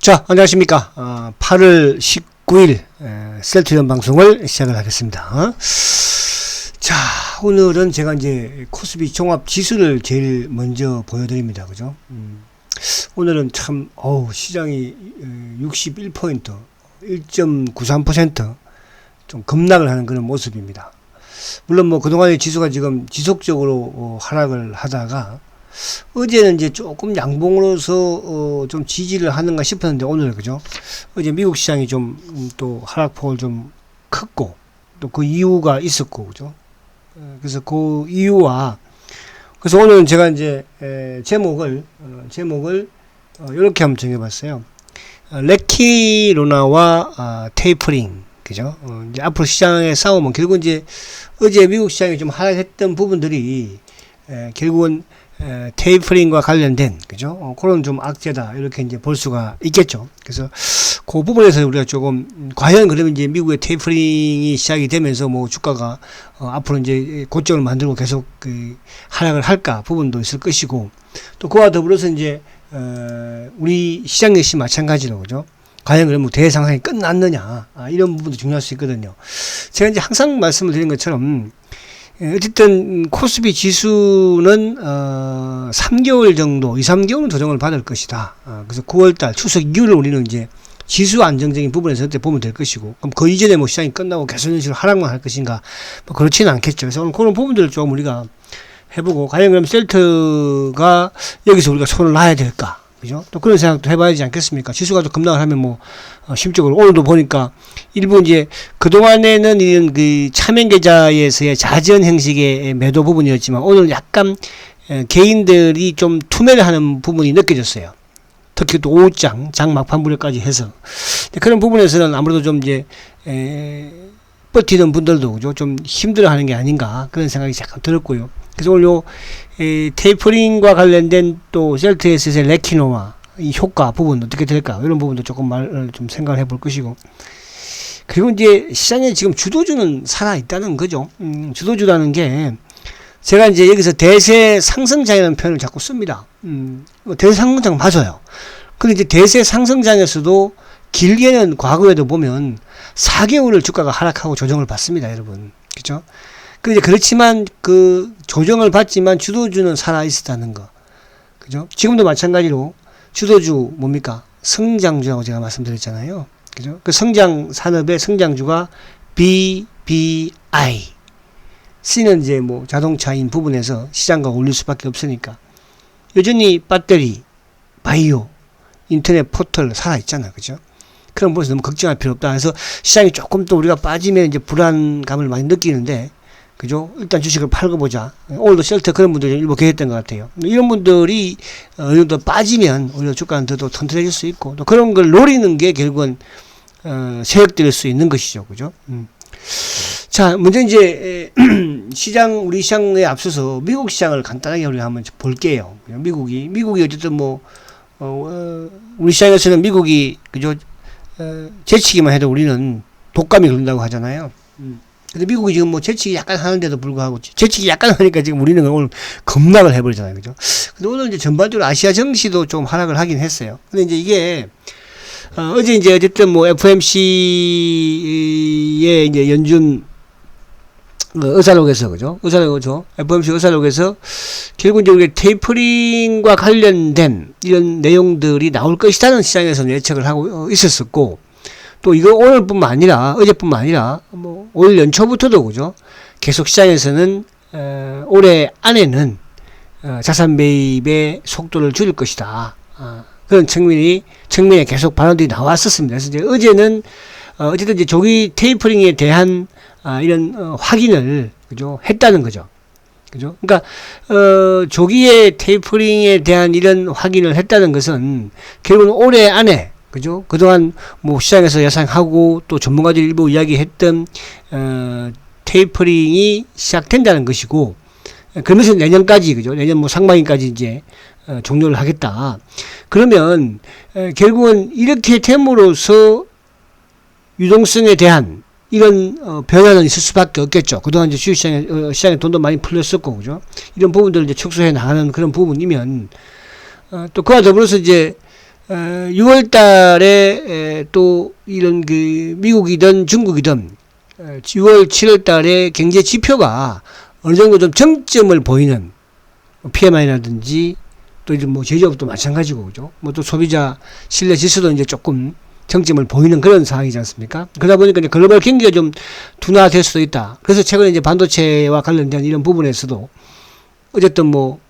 자, 안녕하십니까. 8월 19일 셀트리온 방송을 시작을 하겠습니다. 자, 오늘은 제가 이제 코스피 종합 지수를 제일 먼저 보여드립니다. 그죠? 오늘은 참, 시장이 61포인트, 1.93% 좀 급락을 하는 그런 모습입니다. 물론 뭐 그동안의 지수가 지금 지속적으로 하락을 하다가 어제는 이제 조금 양봉으로서 좀 지지를 하는가 싶었는데 오늘 그죠? 어제 미국 시장이 좀 또 하락폭을 좀 컸고 또 그 이유가 있었고 그죠? 그래서 그 이유와 그래서 오늘은 제가 이제 제목을 이렇게 한번 정해봤어요. 레키로나와 테이퍼링 그죠? 이제 앞으로 시장의 싸움은 결국 이제 어제 미국 시장이 좀 하락했던 부분들이 결국은 테이퍼링과 관련된 그죠? 그런 좀 악재다 이렇게 이제 볼 수가 있겠죠. 그래서 그 부분에서 우리가 조금 과연 그러면 이제 미국의 테이퍼링이 시작이 되면서 뭐 주가가 앞으로 이제 고점을 만들고 계속 그 하락을 할까 부분도 있을 것이고 또 그와 더불어서 이제 우리 시장 역시 마찬가지로 그죠? 과연 그러면 대상상이 끝났느냐 이런 부분도 중요할 수 있거든요. 제가 이제 항상 말씀을 드린 것처럼 어쨌든 코스피 지수는 3개월 정도, 2, 3개월은 조정을 받을 것이다. 그래서 9월달 추석 이후를 우리는 이제 지수 안정적인 부분에서 그때 보면 될 것이고, 그럼 그 이전에 뭐 시장이 끝나고 계속 이런 식으로 하락만 할 것인가, 뭐 그렇지는 않겠죠. 그래서 오늘 그런 부분들을 좀 우리가 해보고, 과연 그럼 셀트가 여기서 우리가 손을 놔야 될까? 그죠? 또 그런 생각도 해봐야 되지 않겠습니까? 지수가 또 급락을 하면 뭐, 심적으로 오늘도 보니까 일부 이제 그동안에는 이런 그 차명 계좌에서의 자전 형식의 매도 부분이었지만 오늘 약간 개인들이 좀 투매를 하는 부분이 느껴졌어요. 특히 또 오후장, 장 막판부려까지 해서. 그런 부분에서는 아무래도 좀 이제, 버티는 분들도 그죠? 좀 힘들어 하는 게 아닌가 그런 생각이 잠깐 들었고요. 그래서 오늘 요 테이퍼링과 관련된 또 셀트에서의 레키노와 이 효과 부분 어떻게 될까 이런 부분도 조금 말을 좀 생각을 해볼 것이고 그리고 이제 시장에 지금 주도주는 살아 있다는 거죠. 주도주라는 게 제가 이제 여기서 대세 상승장이라는 표현을 자꾸 씁니다. 대세 상승장 맞아요. 근데 이제 대세 상승장에서도 길게는 과거에도 보면 4개월을 주가가 하락하고 조정을 받습니다, 여러분. 그죠? 근데 그렇지만 그 조정을 받지만 주도주는 살아 있었다는 거. 그죠? 지금도 마찬가지로 주도주 뭡니까? 성장주라고 제가 말씀드렸잖아요. 그죠? 그 성장 산업의 성장주가 BBI. C는 이제 뭐 자동차인 부분에서 시장과 올릴 수밖에 없으니까. 여전히 배터리, 바이오, 인터넷 포털 살아 있잖아. 그죠? 그런 부분에서 너무 걱정할 필요 없다. 그래서 시장이 조금 또 우리가 빠지면 이제 불안감을 많이 느끼는데 그죠? 일단 주식을 팔고 보자. 오늘도 셀트 그런 분들이 일부 계셨던 것 같아요. 이런 분들이 어느 정도 빠지면 오히려 주가는 더 튼튼해질 수 있고 또 그런 걸 노리는 게 결국은 세력될 수 있는 것이죠. 그죠? 자, 먼저 이제 시장 우리 시장에 앞서서 미국 시장을 간단하게 우리가 한번 볼게요. 미국이 어쨌든 뭐 우리 시장에서는 미국이 그죠? 재치기만 해도 우리는 독감이 걸린다고 하잖아요. 근데 미국이 지금 뭐 재치기 약간 하는데도 불구하고 재치기 약간 하니까 지금 우리는 오늘 급락을 해버리잖아요. 그죠? 근데 오늘 이제 전반적으로 아시아 증시도 좀 하락을 하긴 했어요. 근데 이제 이게, 어제 이제 어쨌든 뭐 FOMC의 이제 연준 의사록에서, 그죠? FOMC 의사록에서 결국 이제 우리 테이퍼링과 관련된 이런 내용들이 나올 것이라는 시장에서는 예측을 하고 있었었고, 또 이거 오늘뿐만 아니라 어제뿐만 아니라 뭐 올 연초부터도 그죠 계속 시장에서는 올해 안에는 자산 매입의 속도를 줄일 것이다 그런 측면에 계속 발언들이 나왔었습니다. 그래서 이제 어제는 어쨌든 이제 조기 테이퍼링에 대한 이런 확인을 그죠 했다는 거죠. 그죠? 그러니까 조기의 테이퍼링에 대한 이런 확인을 했다는 것은 결국은 올해 안에 그죠? 그동안 뭐 시장에서 예상하고 또 전문가들이 일부 이야기했던 테이퍼링이 시작된다는 것이고 그러면서 내년까지 그죠? 내년 뭐 상반기까지 이제 종료를 하겠다. 그러면 결국은 이렇게 됨으로써 유동성에 대한 이런 변화는 있을 수밖에 없겠죠. 그동안 이제 시장에 돈도 많이 풀렸었고 그죠? 이런 부분들을 이제 축소해 나가는 그런 부분이면 또 그와 더불어서 이제 6월 달에 또 이런 그 미국이든 중국이든 6월, 7월 달에 경제 지표가 어느 정도 좀 정점을 보이는 PMI라든지 또 이제 뭐 제조업도 마찬가지고, 그죠? 뭐 또 소비자 신뢰 지수도 이제 조금 정점을 보이는 그런 상황이지 않습니까? 그러다 보니까 이제 글로벌 경기가 좀 둔화될 수도 있다. 그래서 최근에 이제 반도체와 관련된 이런 부분에서도 어쨌든 뭐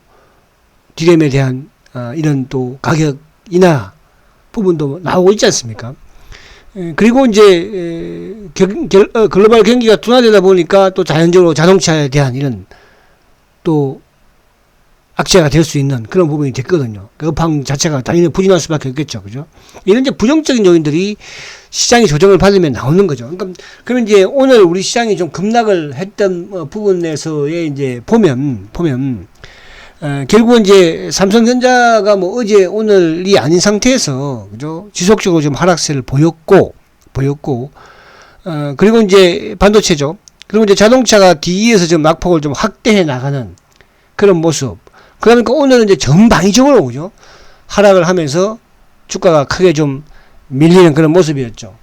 디램에 대한 이런 또 가격 인하 부분도 나오고 있지 않습니까? 그리고 이제 글로벌 경기가 둔화되다 보니까 또 자연적으로 자동차에 대한 이런 또 악재가 될 수 있는 그런 부분이 됐거든요. 그 업황 자체가 당연히 부진할 수밖에 없겠죠. 그죠? 이런 이제 부정적인 요인들이 시장이 조정을 받으면 나오는 거죠. 그러니까, 그러면 이제 오늘 우리 시장이 좀 급락을 했던 부분에서의 이제 보면, 결국은 이제 삼성전자가 뭐 어제 오늘이 아닌 상태에서, 그죠? 지속적으로 좀 하락세를 보였고, 그리고 이제 반도체죠. 그리고 이제 자동차가 뒤에서 좀 낙폭을 좀 확대해 나가는 그런 모습. 그러니까 오늘은 이제 전방위적으로, 그죠? 하락을 하면서 주가가 크게 좀 밀리는 그런 모습이었죠.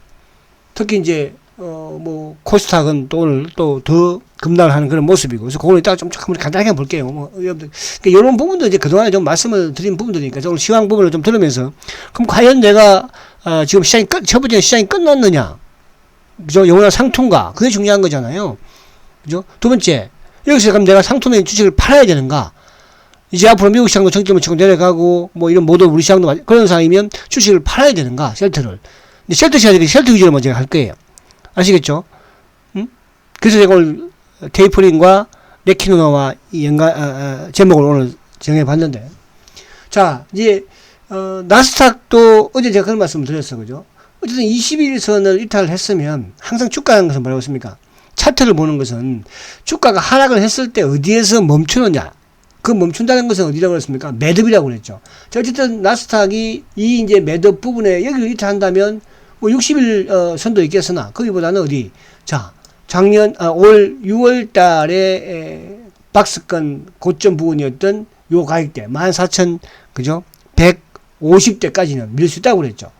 특히 이제, 뭐, 코스닥은 또 오늘 또 더 급락을 하는 그런 모습이고. 그래서 그걸 이따가 좀 한번 간단하게 볼게요. 뭐, 여러분들. 그러니까 이런 부분도 이제 그동안에 좀 말씀을 드린 부분들이니까 오늘 시황 부분을 좀 들으면서 그럼 과연 내가, 지금 첫 번째 시장이 끝났느냐? 그죠? 영원한 상투인가? 그게 중요한 거잖아요. 그죠? 두 번째, 여기서 그럼 내가 상투는 주식을 팔아야 되는가? 이제 앞으로 미국 시장도 정점을 치고 내려가고, 뭐 이런 모두 우리 시장도 그런 상황이면 주식을 팔아야 되는가? 셀트를. 근데 셀트 시장들이 셀트 위주로 먼저 할 거예요. 아시겠죠? 응? 그래서 제가 오늘 테이퍼링과 레키노나와 제목을 오늘 정해봤는데. 자, 이제, 나스닥도 어제 제가 그런 말씀을 드렸어. 그죠? 어쨌든 21선을 이탈을 했으면 항상 주가라는 것은 뭐라고 했습니까? 차트를 보는 것은 주가가 하락을 했을 때 어디에서 멈추느냐. 그 멈춘다는 것은 어디라고 그랬습니까? 매듭이라고 그랬죠. 자, 어쨌든 나스닥이 이 이제 매듭 부분에 여기를 이탈한다면 뭐 60일 선도 있겠으나 거기보다는 어디? 자, 올 6월 달에 박스권 고점 부분이었던 요 가격대 14,000 그죠? 150대까지는 밀 수 있다고 그랬죠.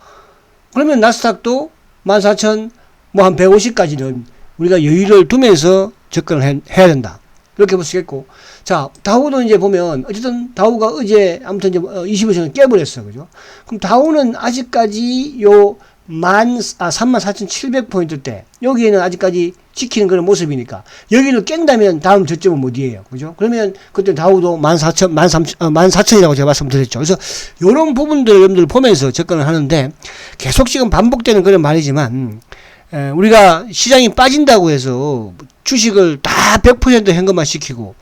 그러면 나스닥도 14,000 뭐 한 150까지는 우리가 여유를 두면서 접근을 해야 된다. 이렇게 볼 수 있겠고. 자, 다우도 이제 보면, 어쨌든 다우가 어제 아무튼 이제 20일선을 깨버렸어. 그죠? 그럼 다우는 아직까지 요 34,700포인트대, 여기에는 아직까지 지키는 그런 모습이니까, 여기를 깬다면 다음 저점은 어디예요? 그죠? 그러면 그때 다우도 14,000이라고 제가 말씀드렸죠. 그래서 요런 부분들 여러분들 보면서 접근을 하는데, 계속 지금 반복되는 그런 말이지만, 우리가 시장이 빠진다고 해서 주식을 다 100% 현금화 시키고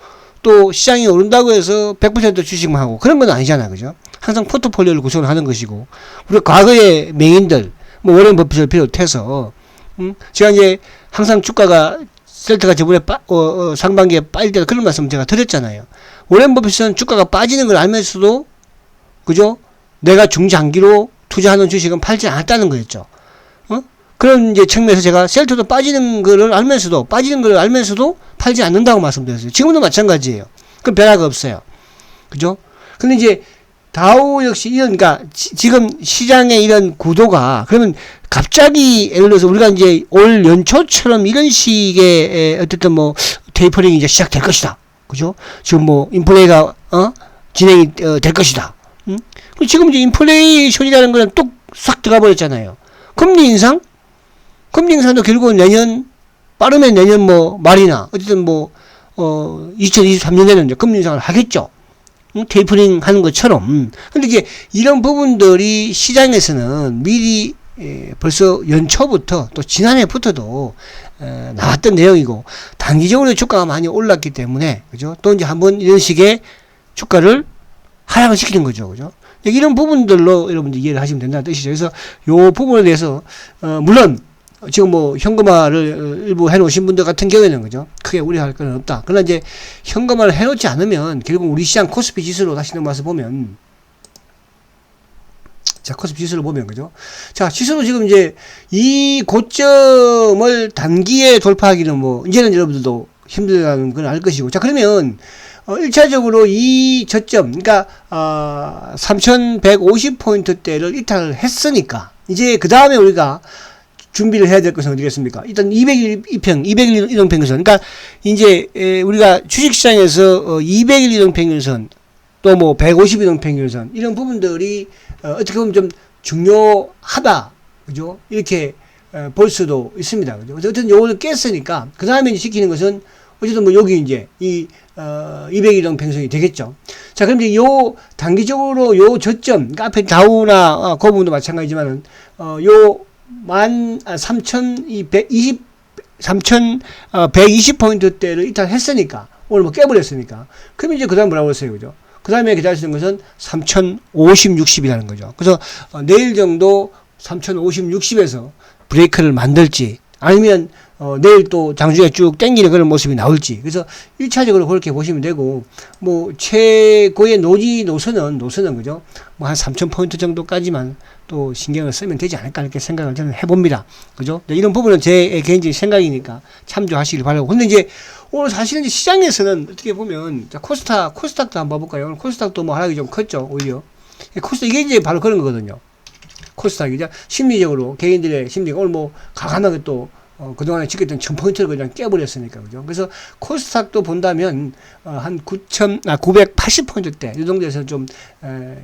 또 시장이 오른다고 해서 100% 주식만 하고 그런 건 아니잖아. 그죠? 항상 포트폴리오를 구성을 하는 것이고 우리 과거의 맹인들 뭐 워렌 버핏을 비롯해서 제가 이제 항상 주가가 셀트가 저번에 상반기에 빠질 때 그런 말씀 제가 드렸잖아요. 워렌 버핏은 주가가 빠지는 걸 알면서도 그죠? 내가 중장기로 투자하는 주식은 팔지 않았다는 거였죠. 그런 이제 측면에서 제가 셀트도 빠지는 거를 알면서도 팔지 않는다고 말씀드렸어요. 지금도 마찬가지예요. 그럼 변화가 없어요. 그죠? 근데 이제 다우 역시 그러니까 지금 시장의 이런 구도가 그러면 갑자기 예를 들어서 우리가 이제 올 연초처럼 이런 식의 어쨌든 뭐 테이퍼링이 이제 시작될 것이다. 그죠? 지금 뭐 인플레이가 진행이 될 것이다. 지금 이제 인플레이션이라는 거는 뚝 싹 들어가 버렸잖아요. 금리 인상도 결국은 빠르면 내년 뭐 말이나, 어쨌든 뭐, 2023년에는 이제 금리 인상을 하겠죠. 테이퍼링 하는 것처럼. 근데 이제 이런 부분들이 시장에서는 미리, 벌써 연초부터 또 지난해부터도, 나왔던 내용이고, 단기적으로 주가가 많이 올랐기 때문에, 그죠? 또 이제 한번 이런 식의 주가를 하락을 시키는 거죠. 그죠? 이런 부분들로 여러분들 이해를 하시면 된다는 뜻이죠. 그래서 요 부분에 대해서, 물론, 지금 뭐 현금화를 일부 해놓으신 분들 같은 경우에는 그죠? 크게 우려할 건 없다. 그러나 이제 현금화를 해놓지 않으면 결국 우리 시장 코스피 지수로 다시 넘어와서 보면, 자, 코스피 지수를 보면 그죠? 자, 지수로 지금 이제 이 고점을 단기에 돌파하기는 뭐 이제는 여러분들도 힘들다는 걸 알 것이고, 자, 그러면 1차적으로 이 저점, 그러니까 3150포인트대를 이탈을 했으니까 이제 그 다음에 우리가 준비를 해야 될 것은 어디겠습니까? 일단 200일 이동평균선. 그러니까 이제 우리가 주식시장에서 200일 이동평균선 또 뭐 150일 이동평균선 이런 부분들이 어떻게 보면 좀 중요하다, 그죠? 이렇게 볼 수도 있습니다, 그죠? 어쨌든 요거를 깼으니까 그 다음에 이제 지키는 것은 어쨌든 뭐 여기 이제 이 200일 이동평균선이 되겠죠. 자, 그럼 이제 요 단기적으로 요 저점, 그러니까 앞에 다우나 그 부분도 마찬가지지만은 요 3120포인트대를 이탈했으니까, 오늘 뭐 깨버렸으니까. 그럼 이제 그 다음 뭐라고 했어요, 그죠? 그 다음에 기다릴 수 있는 것은 3050, 60이라는 거죠. 그래서 내일 정도 3050, 60에서 브레이크를 만들지, 아니면 내일 또 장중에 쭉 땡기는 그런 모습이 나올지. 그래서 1차적으로 그렇게 보시면 되고, 뭐 최고의 노선은 그죠? 뭐 한 3000포인트 정도까지만 또 신경을 쓰면 되지 않을까, 이렇게 생각을 저는 해봅니다. 그죠? 이런 부분은 제 개인적인 생각이니까 참조하시길 바라고. 근데 이제 오늘 사실은 이제 시장에서는 어떻게 보면, 자, 코스닥도 한번 봐볼까요? 오늘 코스닥도 뭐 하락이 좀 컸죠, 오히려. 코스닥, 이게 이제 바로 그런 거거든요. 코스닥이죠. 심리적으로, 개인들의 심리가 오늘 뭐 과감하게 또 그동안에 지켰던 1000포인트를 그냥 깨버렸으니까, 그죠? 그래서 코스닥도 본다면 한 980포인트대 이 정도에서 좀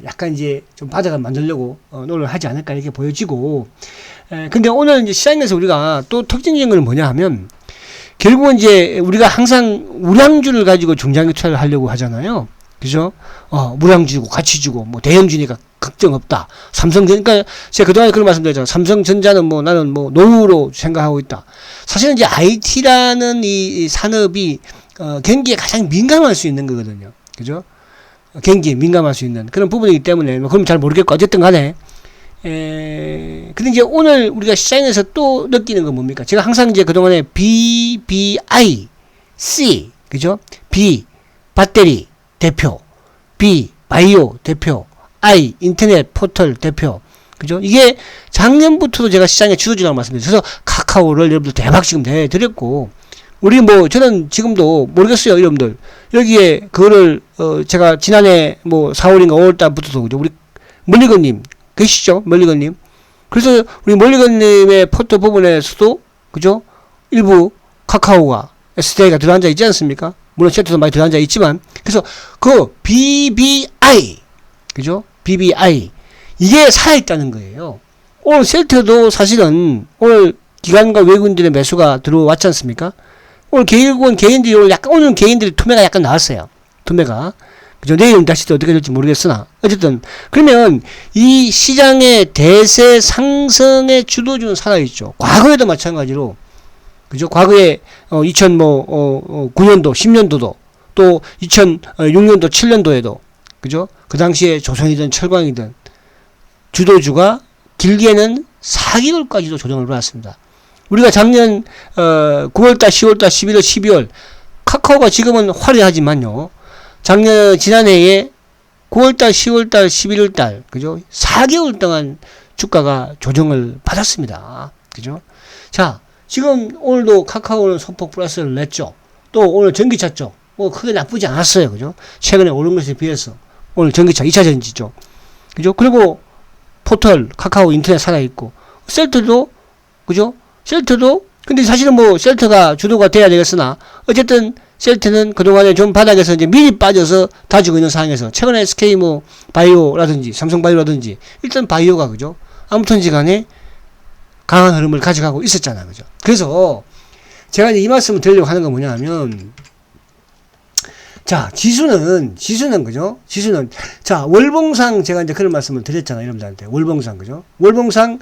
약간 이제 좀 바닥을 만들려고 노력을 하지 않을까, 이렇게 보여지고, 근데 오늘 이제 시장에서 우리가 또 특징적인 건 뭐냐 하면, 결국은 이제 우리가 항상 우량주를 가지고 중장기 투자를 하려고 하잖아요. 그죠? 무량주고 가치주고 뭐 대형주니까 걱정 없다. 삼성전, 그러니까 제가 그동안에 그런 말씀드렸잖아요. 삼성전자는 뭐 나는 뭐 노후로 생각하고 있다. 사실은 이제 IT라는 이 산업이 경기에 가장 민감할 수 있는 거거든요. 그죠? 경기에 민감할 수 있는 그런 부분이기 때문에 뭐 그럼 잘 모르겠고 어쨌든 간에 근데 이제 오늘 우리가 시장에서 또 느끼는 건 뭡니까? 제가 항상 이제 그동안에 BBI, C, 그죠? B, 배터리 대표, B, 바이오 대표, I, 인터넷 포털 대표, 그죠? 이게 작년부터도 제가 시장에 주도주라고 말씀드렸어요. 그래서 카카오를 여러분들 대박 지금 내드렸고, 우리 뭐, 저는 지금도 모르겠어요, 여러분들. 여기에 그거를, 제가 지난해 뭐 4월인가 5월달부터도, 그죠? 우리 멀리건님, 계시죠? 멀리건님. 그래서 우리 멀리건님의 포털 부분에서도, 그죠? 일부 카카오가, SDI가 들어앉아 있지 않습니까? 물론 셀트도 많이 들어앉아 있지만, 그래서 그 BBI, 그죠? BBI. 이게 살아있다는 거예요. 오늘 셀트도 사실은 오늘 기관과 외국인들의 매수가 들어왔지 않습니까? 오늘 결국은 개인들이 오늘 개인들이 투매가 약간 나왔어요. 투매가. 그죠? 내일은 다시 또 어떻게 될지 모르겠으나. 어쨌든. 그러면 이 시장의 대세 상승의 주도주는 살아있죠. 과거에도 마찬가지로. 그죠? 과거에 2009년도, 10년도도 또 2006년도, 7년도에도 그죠? 그 당시에 조선이든 철광이든 주도주가 길게는 4개월까지도 조정을 받았습니다. 우리가 작년 9월달, 10월달, 11월, 12월 카카오가 지금은 화려하지만요. 지난해에 9월달, 10월달, 11월달 그죠? 4개월 동안 주가가 조정을 받았습니다. 그죠? 자, 지금 오늘도 카카오는 소폭 플러스를 냈죠. 또 오늘 전기차 쪽 뭐 크게 나쁘지 않았어요. 그죠? 최근에 오른 것에 비해서 오늘 전기차 2차 전지죠. 그죠? 그리고 포털, 카카오 인터넷 살아있고 셀트도 그죠? 셀트도 근데 사실은 뭐 셀트가 주도가 돼야 되겠으나 어쨌든 셀트는 그동안에 좀 바닥에서 이제 미리 빠져서 다지고 있는 상황에서 최근에 SK 뭐 바이오라든지 삼성 바이오라든지 일단 바이오가 그죠? 아무튼지 간에 강한 흐름을 가져가고 있었잖아요. 그죠? 그래서 제가 이제 이 말씀을 드리려고 하는 건 뭐냐 하면 자, 지수는 그죠? 지수는 자, 월봉상 제가 이제 그런 말씀을 드렸잖아요, 여러분들한테. 월봉상 그죠? 월봉상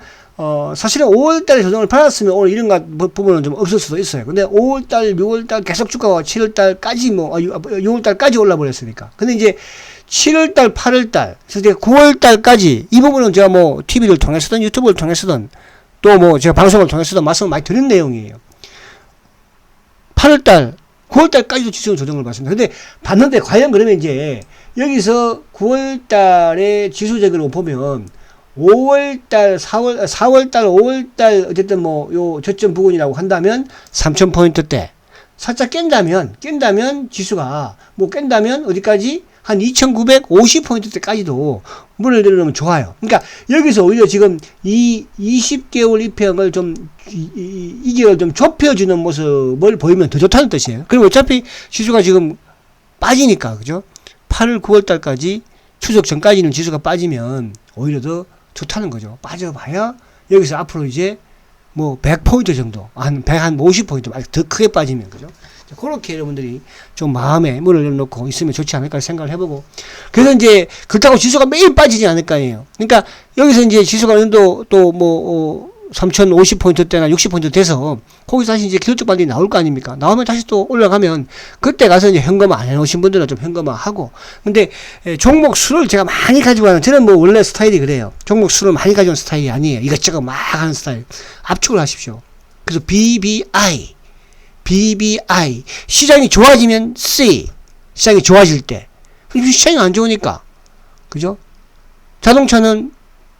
사실은 5월 달에 조정을 받았으면 오늘 이런 부분은 좀 없을 수도 있어요. 근데 5월 달, 6월 달 계속 주가가 7월 달까지 6월 달까지 올라 버렸으니까. 근데 이제 7월 달, 8월 달, 그래서 이제 9월 달까지 이 부분은 제가 뭐 TV를 통해서든 유튜브를 통해서든 또 뭐 제가 방송을 통해서도 말씀을 많이 드린 내용이에요. 8월 달 9월달까지도 지수 조정을 받습니다. 근데 봤는데 과연 그러면 이제 여기서 9월달에 지수적으로 보면 5월달, 4월달, 5월달 어쨌든 뭐 요 저점 부근이라고 한다면 3000포인트대 살짝 깬다면 지수가 뭐 깬다면 어디까지 한 2950포인트대까지도 문을 내려놓으면 좋아요. 그러니까 여기서 오히려 지금 이 20개월 이평을 좀 이격을 좀 좁혀주는 모습을 보이면 더 좋다는 뜻이에요. 그리고 어차피 지수가 지금 빠지니까 그죠? 8월 9월 달까지 추석 전까지는 지수가 빠지면 오히려 더 좋다는 거죠. 빠져봐야 여기서 앞으로 이제 뭐 100포인트 정도, 한 150포인트, 더 크게 빠지면, 그죠? 그렇게 여러분들이 좀 마음에 문을 열어놓고 있으면 좋지 않을까 생각을 해보고. 그래서 이제, 그렇다고 지수가 매일 빠지지 않을 거 아니에요. 그러니까, 여기서 이제 지수가 어느 정도 또 뭐, 3050포인트대나 60포인트 돼서, 거기서 다시 이제 기술적 반등이 나올 거 아닙니까? 나오면 다시 또 올라가면, 그때 가서 이제 현금화 안 해놓으신 분들은 좀 현금화 하고. 근데, 종목 수를 제가 많이 가지고 가는, 저는 뭐 원래 스타일이 그래요. 종목 수를 많이 가져온 스타일이 아니에요. 이것저것 막 하는 스타일. 압축을 하십시오. 그래서 BBI. 시장이 좋아지면 C. 시장이 좋아질 때. 시장이 안 좋으니까. 그죠? 자동차는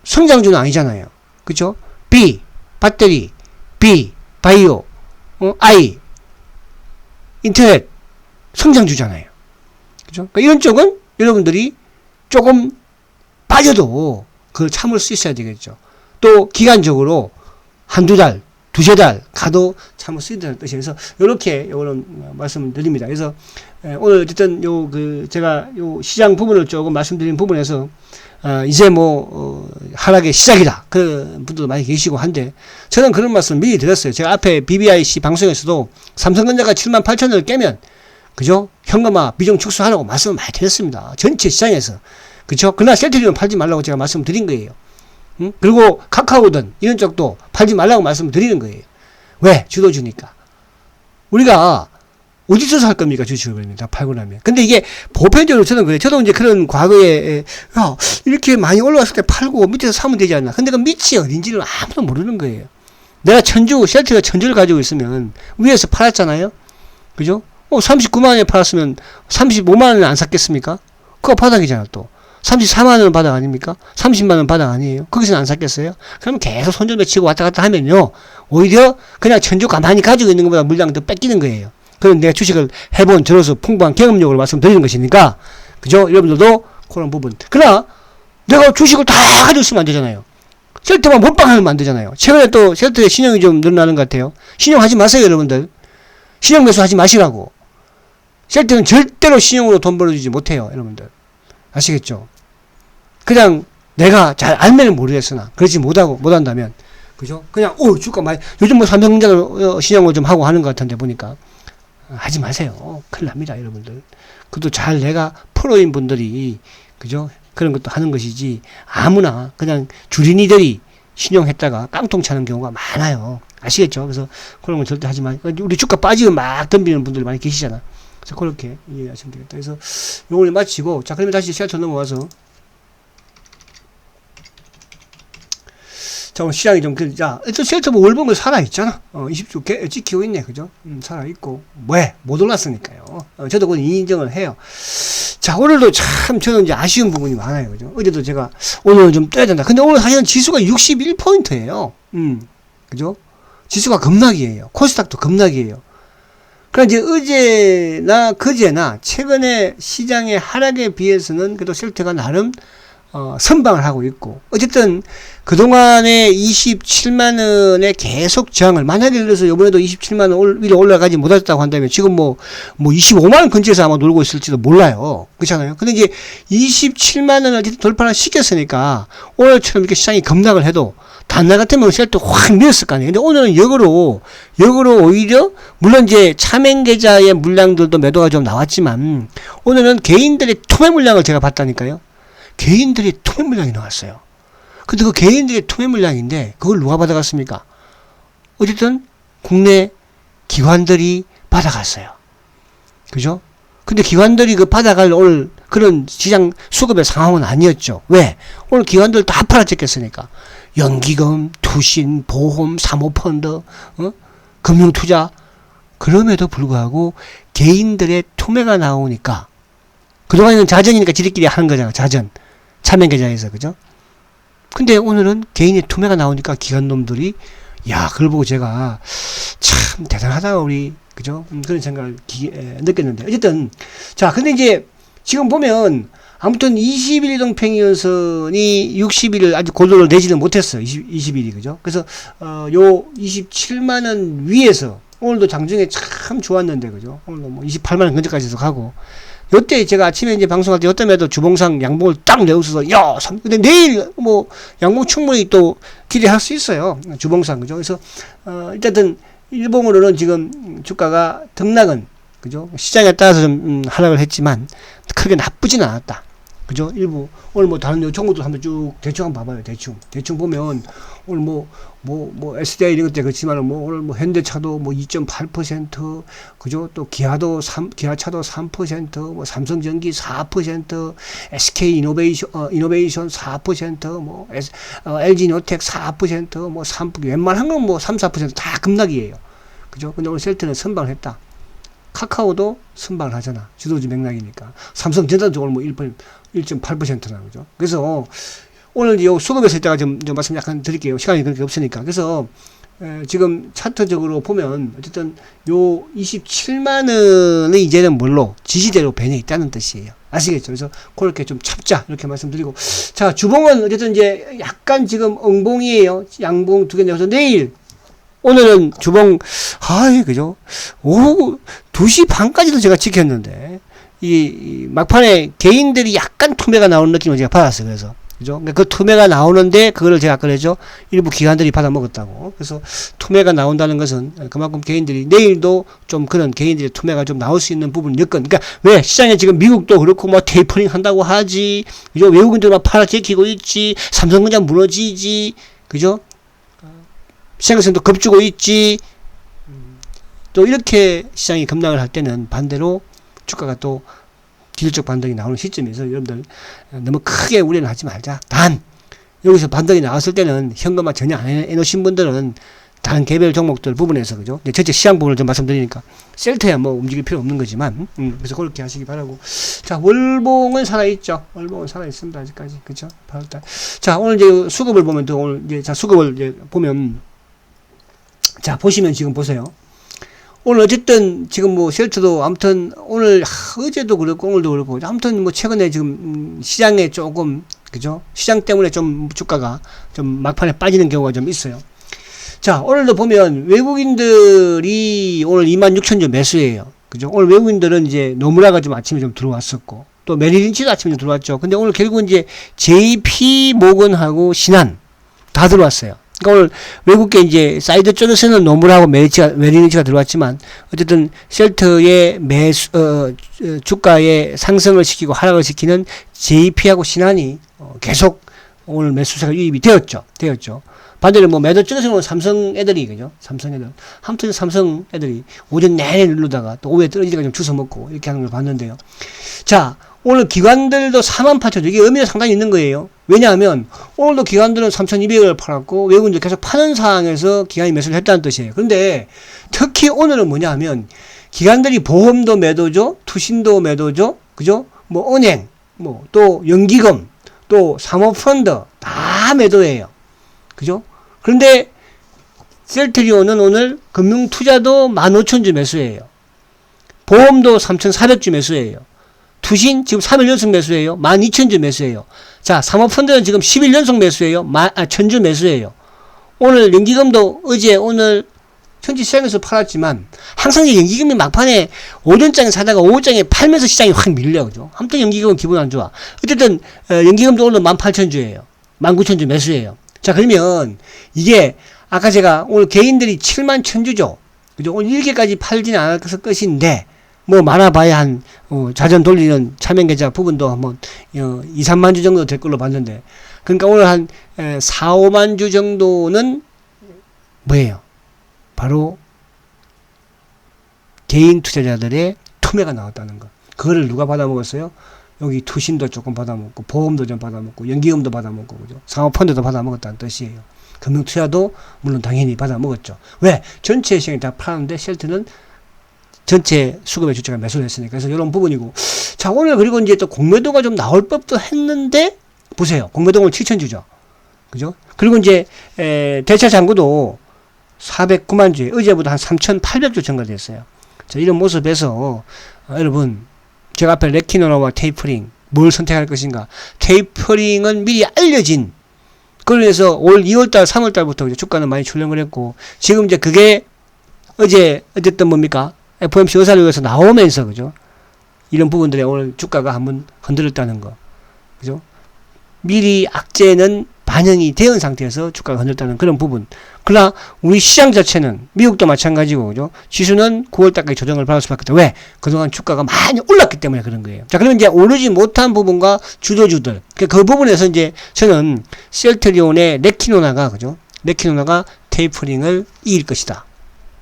성장주는 아니잖아요. 그죠? B. 배터리. B. 바이오. I. 인터넷. 성장주잖아요. 그죠? 그러니까 이런 쪽은 여러분들이 조금 빠져도 그걸 참을 수 있어야 되겠죠. 또 기간적으로 한두 달, 두세 달 가도 참을 수 있다는 뜻이어서 이렇게 이런 말씀을 드립니다. 그래서 오늘 어쨌든 제가 시장 부분을 조금 말씀드린 부분에서 이제 하락의 시작이다. 그런 분들도 많이 계시고 한데 저는 그런 말씀을 미리 드렸어요. 제가 앞에 BBIC 방송에서도 삼성전자가 78,000원을 깨면 그죠? 현금화 비중 축소하라고 말씀을 많이 드렸습니다. 전체 시장에서. 그죠? 그러나 셀트리온 팔지 말라고 제가 말씀을 드린 거예요. 그리고 카카오든 이런 쪽도 팔지 말라고 말씀을 드리는 거예요. 왜? 주도주니까. 우리가 어디서 살 겁니까? 주식을 그러면 다 팔고 나면. 근데 이게 보편적으로 저는 그래요. 저도 이제 그런 과거에 이렇게 많이 올라왔을 때 팔고 밑에서 사면 되지 않나. 근데 그 밑이 어딘지를 아무도 모르는 거예요. 내가 셀트가 천주를 가지고 있으면 위에서 팔았잖아요. 그죠? 39만원에 팔았으면 35만원에 안 샀겠습니까? 그거 바닥이잖아 또. 34만원 바닥 아닙니까? 30만원 바닥 아니에요? 거기서는 안 샀겠어요? 그러면 계속 손절매 치고 왔다 갔다 하면요. 오히려 그냥 천주 가만히 가지고 있는 것보다 물량을 더 뺏기는 거예요. 그럼 내가 주식을 해본 저로서 풍부한 경험력으로 말씀드리는 것이니까. 그죠? 여러분들도 그런 부분. 그러나 내가 주식을 다 가지고 있으면 안 되잖아요. 셀트만 몰빵하면 안 되잖아요. 최근에 또 셀트의 신용이 좀 늘어나는 것 같아요. 신용하지 마세요, 여러분들. 신용 매수하지 마시라고. 셀트는 절대로 신용으로 돈 벌어주지 못해요, 여러분들. 아시겠죠? 그냥 내가 잘 알면 모르겠으나 그러지 못한다면 그죠? 그냥 주가 많이 요즘 뭐 삼성전자 신용을 좀 하고 하는 것 같은데 보니까 하지 마세요. 큰일 납니다, 여러분들. 그것도 잘 내가 프로인 분들이 그죠? 그런 것도 하는 것이지 아무나 그냥 주린이들이 신용했다가 깡통 차는 경우가 많아요. 아시겠죠? 그래서 그런 건 절대 하지 마. 우리 주가 빠지면 막 덤비는 분들이 많이 계시잖아. 그래서 그렇게 이해하시면 되겠다. 그래서 요걸 마치고 자 그러면 다시 셀트 넘어와서 자 오늘 시장이 좀 자 일단 셀트 뭐 월봉을 살아있잖아. 20주 찍히고 있네. 그죠? 살아있고 왜? 못 올랐으니까요. 저도 그건 인정을 해요. 자 오늘도 참 저는 이제 아쉬운 부분이 많아요. 그죠? 어제도 제가 오늘은 좀 떠야 된다. 근데 오늘 사실은 지수가 61포인트예요. 그죠? 지수가 급락이에요. 코스닥도 급락이에요. 그러니까 이제 어제나 그제나 최근에 시장의 하락에 비해서는 그래도 셀트가 나름 선방을 하고 있고 어쨌든 그동안에 27만원에 계속 저항을 만약에 예를 들어서 이번에도 27만원 위로 올라가지 못했다고 한다면 지금 뭐 25만원 근처에서 아마 놀고 있을지도 몰라요. 그렇잖아요. 근데 이제 27만원을 어쨌든 돌파를 시켰으니까 오늘처럼 이렇게 시장이 급락을 해도 단날 같으면 셀트 확 밀었을 거 아니에요. 근데 오늘은 역으로 오히려, 물론 이제 차맹 계좌의 물량들도 매도가 좀 나왔지만, 오늘은 개인들의 투매 물량을 제가 봤다니까요. 개인들의 투매 물량이 나왔어요. 근데 그 개인들의 투매 물량인데, 그걸 누가 받아갔습니까? 어쨌든, 국내 기관들이 받아갔어요. 그죠? 근데 기관들이 그 받아갈 오늘 그런 시장 수급의 상황은 아니었죠. 왜? 오늘 기관들 다 팔아쳤겠으니까. 연기금, 투신, 보험, 사모펀드, 금융투자. 그럼에도 불구하고 개인들의 투매가 나오니까 그동안에는 자전이니까 지들끼리 하는 거잖아. 자전. 차명계좌에서. 그죠? 근데 오늘은 개인의 투매가 나오니까 기관놈들이 그걸 보고 제가 참 대단하다 우리 그죠? 그런 생각을 느꼈는데. 어쨌든, 자, 근데 이제 지금 보면 아무튼 20일 동평이선이 60일을 아직 고도를 내지는 못했어요. 20일이, 그죠? 그래서, 요 27만원 위에서 오늘도 장중에 참 좋았는데, 그죠? 오늘도 뭐 28만원 근처까지도 가고. 요때 제가 아침에 이제 방송할 때 요때마다 주봉상 양봉을 딱 내어서, 야, 근데 내일 뭐 양봉 충분히 또 기대할 수 있어요. 주봉상, 그죠? 그래서, 일단은 일봉으로는 지금 주가가 등락은, 그죠? 시장에 따라서 좀 하락을 했지만 크게 나쁘진 않았다. 그죠? 일부 오늘 뭐 다른 종목도 한번 쭉 대충 한번 봐봐요. 대충 보면 오늘 뭐 SDI 이런 것들 그렇지만 뭐 오늘 뭐 현대차도 뭐 2.8%, 그죠? 또 기아차도 3%, 뭐 삼성전기 4%, SK 이노베이션 4%, 뭐 LG노텍 4%, 뭐 웬만한 건 뭐 3, 4%다 급락이에요. 그죠? 근데 오늘 셀트는 선방을 했다. 카카오도 선방을 하잖아. 주도주 맥락이니까. 삼성전자도 오늘 뭐 1.8%나, 그죠? 그래서, 오늘 요 수급에서 이따가 좀 말씀 약간 드릴게요. 시간이 그렇게 없으니까. 그래서, 지금 차트적으로 보면, 어쨌든, 요 27만원의 이제는 뭘로? 지지대로 변해 있다는 뜻이에요. 아시겠죠? 그래서, 그렇게 좀 참자. 이렇게 말씀드리고. 자, 주봉은 어쨌든 이제 약간 지금 엉봉이에요. 양봉 두 개 내서 내일, 오늘은 주봉, 그죠? 오후 2시 반까지도 제가 지켰는데, 이 막판에 개인들이 약간 투매가 나오는 느낌을 제가 받았어요. 그래서. 그죠? 그러니까 그 투매가 나오는데, 그거를 제가 아까 그랬죠? 일부 기관들이 받아먹었다고. 그래서 투매가 나온다는 것은 그만큼 개인들이, 내일도 좀 그런 개인들의 투매가 좀 나올 수 있는 부분 여건. 그러니까 왜? 시장에 지금 미국도 그렇고 뭐 테이퍼링 한다고 하지. 그죠? 외국인들만 팔아 제끼고 있지. 삼성전자 무너지지. 그죠? 시장에서도 겁주고 있지. 또 이렇게 시장이 급락을 할 때는 반대로 주가가 또 기술적 반등이 나오는 시점에서 여러분들 너무 크게 우려는 하지 말자. 단 여기서 반등이 나왔을 때는 현금화 전혀 안 해놓으신 분들은 다른 개별 종목들 부분에서, 그죠? 전체 시장 부분을 좀 말씀드리니까 셀트야 뭐 움직일 필요 없는 거지만 그래서 그렇게 하시기 바라고. 자, 월봉은 살아있죠. 월봉은 살아있습니다. 아직까지. 그죠? 8월달. 자, 오늘 이제 수급을 보면 또 오늘 이제 수급을 이제 보면, 자, 보시면 지금 보세요. 오늘 어쨌든 지금 뭐 셀트도 아무튼 오늘 어제도 그렇고 오늘도 그렇고 아무튼 뭐 최근에 지금 시장에 조금, 그죠? 시장 때문에 좀 주가가 좀 막판에 빠지는 경우가 좀 있어요. 자, 오늘도 보면 외국인들이 오늘 26,000주 매수예요. 그죠? 오늘 외국인들은 이제 노무라가 좀 아침에 좀 들어왔었고 또 메리린치도 아침에 좀 들어왔죠. 근데 오늘 결국은 이제 JP 모건하고 신한 다 들어왔어요. 그러니까 오늘 외국계 이제 사이드 쪽에서는 노무라하고 메리린치가 들어왔지만 어쨌든 셀트의 주가의 상승을 시키고 하락을 시키는 JP하고 신한이 계속 오늘 매수세가 유입이 되었죠. 반대로 뭐 매도 쪽에서는 삼성 애들이, 그죠? 삼성 애들. 아무튼 삼성 애들이 오전 내내 누르다가 또 오후에 떨어지니까 좀 주워 먹고 이렇게 하는 걸 봤는데요. 자, 오늘 기관들도 48,000주. 이게 의미가 상당히 있는 거예요. 왜냐하면 오늘도 기관들은 3,200을 팔았고 외국인들 계속 파는 상황에서 기관이 매수를 했다는 뜻이에요. 그런데 특히 오늘은 뭐냐 하면 기관들이 보험도 매도죠. 투신도 매도죠. 그죠? 뭐 은행, 뭐 또 연기금, 또 사모펀드 다 매도예요. 그죠? 그런데 셀트리온은 오늘 금융투자도 15,000주 매수예요. 보험도 3,400주 매수예요. 투신 지금 3일 연속 매수예요. 12,000주 매수예요. 자, 사모펀드는 지금 10일 연속 매수예요. 1,000주 매수예요. 오늘 연기금도 어제 오늘 현지 시장에서 팔았지만 항상 연기금이 막판에 오전장에 사다가 오후장에 팔면서 시장이 확 밀려. 그죠? 아무튼 연기금은 기분 안 좋아. 어쨌든 연기금도 오늘 18,000주예요. 19,000주 매수예요. 자, 그러면 이게 아까 제가 오늘 개인들이 71,000주죠. 그죠? 오늘 1개까지 팔지는 않아서 끝인데 뭐 많아봐야 한 자전 돌리는 차명계좌 부분도 한번 2, 3만 주 정도 될 걸로 봤는데, 그러니까 오늘 한 4, 5만 주 정도는 뭐예요? 바로 개인 투자자들의 투매가 나왔다는 거. 그거를 누가 받아먹었어요? 여기 투신도 조금 받아먹고 보험도 좀 받아먹고 연기금도 받아먹고, 그죠? 사모펀드도 받아먹었다는 뜻이에요. 금융투자도 물론 당연히 받아먹었죠. 왜? 전체 시장이 다 팔았는데 셀트는 전체 수급의 주체가 매수를 했으니까. 그래서 이런 부분이고. 자, 오늘 그리고 이제 또 공매도가 좀 나올 법도 했는데, 보세요. 공매도 오늘 7,000주죠. 그죠? 그리고 이제, 대차 잔고도 409만 주에 어제보다 한 3,800주 증가됐어요. 자, 이런 모습에서 여러분 제가 앞에 레키노나와 테이퍼링 뭘 선택할 것인가. 테이퍼링은 미리 알려진, 그래서 올 2월달 3월달부터 주가는 많이 출렁을 했고, 지금 이제 그게 어쨌든 뭡니까, FOMC 의사를 위해서 나오면서, 그죠, 이런 부분들에 오늘 주가가 한번 흔들렸다는 거, 그죠, 미리 악재는 반영이 되어 있는 상태에서 주가가 흔들렸다는 그런 부분. 그러나 우리 시장 자체는 미국도 마찬가지고, 그죠, 지수는 9월달까지 조정을 받을 수밖에 없다. 왜? 그동안 주가가 많이 올랐기 때문에 그런 거예요. 자, 그러면 이제 오르지 못한 부분과 주도주들, 그 부분에서 이제 저는 셀트리온의 레키노나가, 그죠, 레키노나가 테이퍼링을 이길 것이다,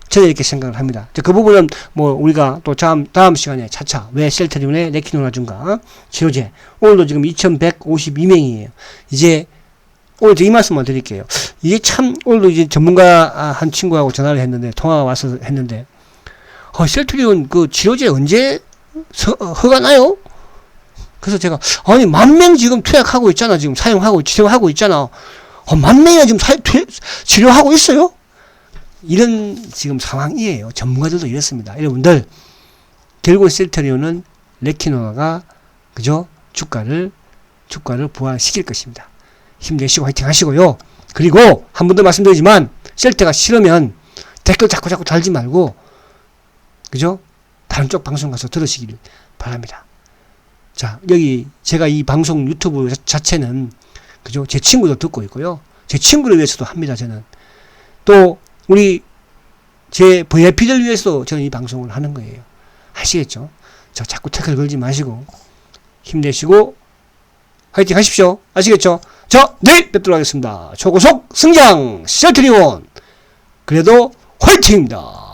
저는 이렇게 생각을 합니다. 그 부분은 뭐 우리가 또 다음 시간에 차차 왜 셀트리온의 레키노나 준가, 치료제 오늘도 지금 2152명이에요. 이제 오늘 이 말씀만 드릴게요. 이게 참, 오늘도 이제 전문가 한 친구하고 전화를 했는데, 통화가 와서 했는데, 셀트리온 그 치료제 언제 허가 나요? 그래서 제가, 아니, 10,000명 지금 투약하고 있잖아. 지금 사용하고, 치료하고 있잖아. 10,000명이나 지금 치료하고 있어요? 이런 지금 상황이에요. 전문가들도 이랬습니다. 여러분들, 결국 셀트리온은 레키노나가, 그죠, 주가를 부활시킬 것입니다. 힘내시고 화이팅 하시고요. 그리고 한 번 더 말씀드리지만, 셀트가 싫으면 댓글 자꾸 달지 말고, 그죠, 다른 쪽 방송 가서 들으시길 바랍니다. 자, 여기 제가 이 방송 유튜브 자체는, 그죠, 제 친구도 듣고 있고요, 제 친구를 위해서도 합니다. 저는 또 우리 제 VIP들 위해서도 저는 이 방송을 하는 거예요. 아시겠죠? 자, 자꾸 댓글 걸지 마시고 힘내시고 화이팅 하십시오. 아시겠죠? 자, 내일 뵙도록 하겠습니다. 초고속 승장 셀트리온, 그래도 화이팅입니다.